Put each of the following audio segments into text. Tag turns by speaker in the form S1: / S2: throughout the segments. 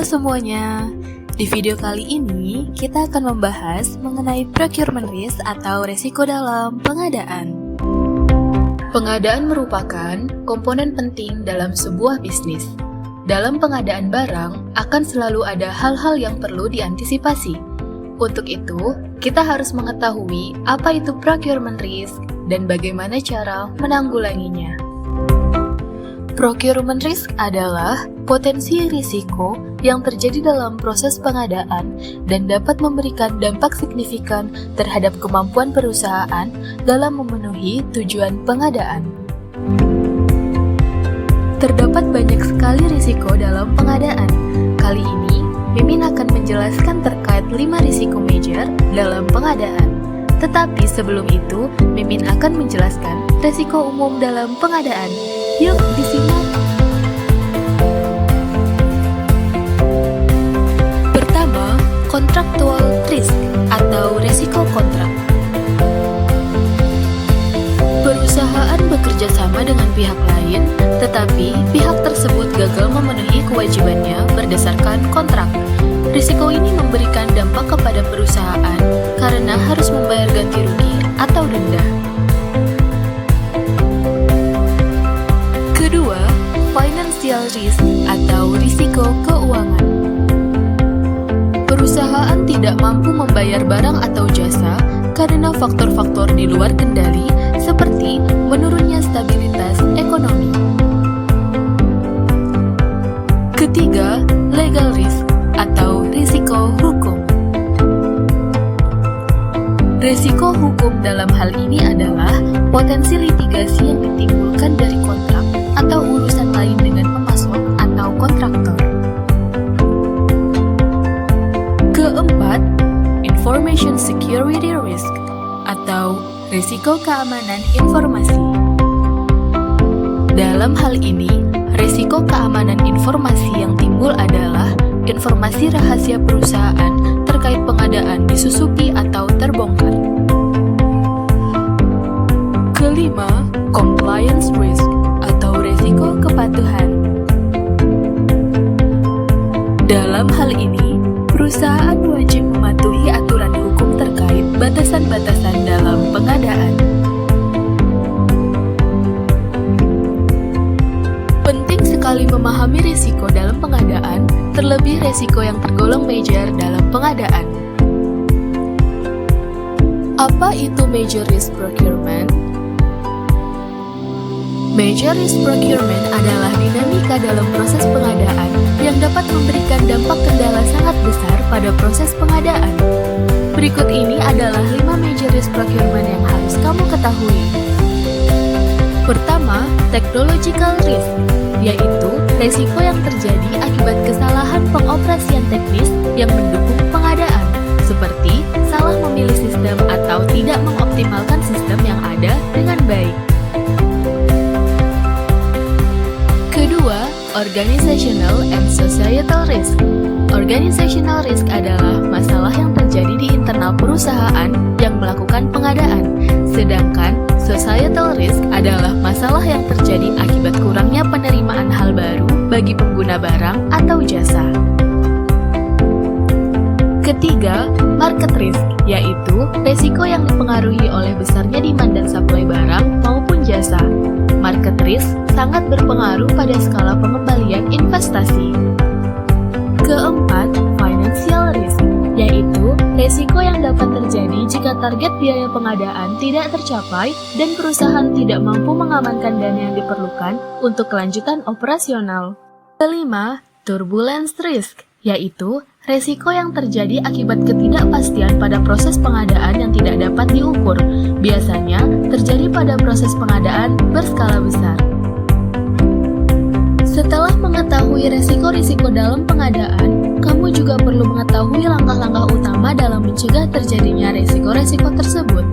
S1: Halo semuanya, di video kali ini kita akan membahas mengenai procurement risk atau resiko dalam pengadaan. Pengadaan merupakan komponen penting dalam sebuah bisnis. Dalam pengadaan barang akan selalu ada hal-hal yang perlu diantisipasi. Untuk itu, kita harus mengetahui apa itu procurement risk dan bagaimana cara menanggulanginya. Procurement risk adalah potensi risiko yang terjadi dalam proses pengadaan dan dapat memberikan dampak signifikan terhadap kemampuan perusahaan dalam memenuhi tujuan pengadaan. Terdapat banyak sekali risiko dalam pengadaan. Kali ini, Mimin akan menjelaskan terkait 5 risiko major dalam pengadaan. Tetapi sebelum itu, Mimin akan menjelaskan risiko umum dalam pengadaan. Yuk, disimak! Pertama, contractual risk atau risiko kontrak. Perusahaan bekerja sama dengan pihak lain, tetapi pihak tersebut gagal memenuhi kewajibannya berdasarkan kontrak. Risiko ini memberikan dampak kepada perusahaan karena harus membayar ganti rugi atau denda. Kedua, financial risk atau risiko keuangan. Perusahaan tidak mampu membayar barang atau jasa karena faktor-faktor di luar kendali seperti menurunnya stabilitas ekonomi. Ketiga, legal risk atau risiko hukum. Risiko hukum dalam hal ini adalah potensi litigasi yang ditimbulkan dari kontrak atau urusan lain dengan pemasok atau kontraktor. Keempat, information security risk atau risiko keamanan informasi. Dalam hal ini, risiko keamanan informasi yang timbul adalah informasi rahasia perusahaan terkait pengadaan disusupi atau terbongkar. Kelima, compliance risk atau risiko kepatuhan. Dalam hal ini, perusahaan wajib mematuhi aturan hukum terkait batasan-batasan dalam pengadaan. Penting sekali memahami risiko dalam pengadaan, terlebih risiko yang tergolong major dalam pengadaan. Apa itu major risk procurement? Major risk procurement adalah dinamika dalam proses pengadaan yang dapat memberikan dampak kendala sangat besar pada proses pengadaan. Berikut ini adalah 5 major risk procurement yang harus kamu ketahui. Pertama, technological risk, yaitu risiko yang terjadi akibat kesalahan pengoperasian teknis yang mendukung pengadaan, seperti salah memilih sistem atau tidak mengoptimalkan sistem yang ada dengan baik. Kedua, organizational and societal risk. Organizational risk adalah masalah yang terjadi di internal perusahaan yang melakukan pengadaan, sedangkan societal risk adalah masalah yang terjadi akibat kurangnya penerimaan hal baru bagi pengguna barang atau jasa. Ketiga, market risk, yaitu risiko yang dipengaruhi oleh besarnya demand dan supply barang maupun jasa. Market risk sangat berpengaruh pada skala pengembalian investasi. Keempat, financial risk, yaitu risiko yang dapat terjadi jika target biaya pengadaan tidak tercapai dan perusahaan tidak mampu mengamankan dana yang diperlukan untuk kelanjutan operasional. Kelima, turbulence risk, yaitu risiko yang terjadi akibat ketidakpastian pada proses pengadaan yang tidak dapat diukur, biasanya terjadi pada proses pengadaan berskala besar. Setelah mengetahui risiko-risiko dalam pengadaan, kamu juga perlu mengetahui langkah-langkah utama dalam mencegah terjadinya risiko-risiko tersebut.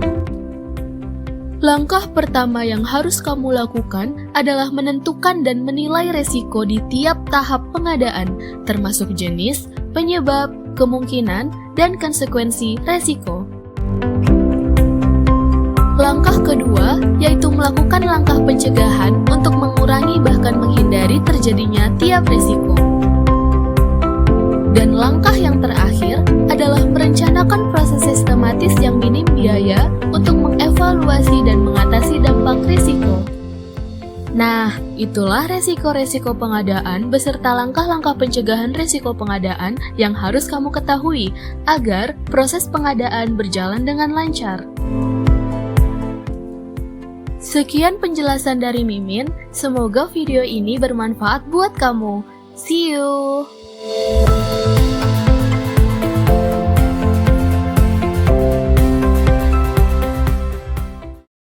S1: Langkah pertama yang harus kamu lakukan adalah menentukan dan menilai risiko di tiap tahap pengadaan, termasuk jenis, penyebab, kemungkinan, dan konsekuensi risiko. Langkah kedua yaitu melakukan langkah pencegahan untuk mengurangi bahkan menghindari terjadinya tiap risiko. Nah, itulah resiko-resiko pengadaan beserta langkah-langkah pencegahan resiko pengadaan yang harus kamu ketahui agar proses pengadaan berjalan dengan lancar. Sekian penjelasan dari Mimin, semoga video ini bermanfaat buat kamu. See you!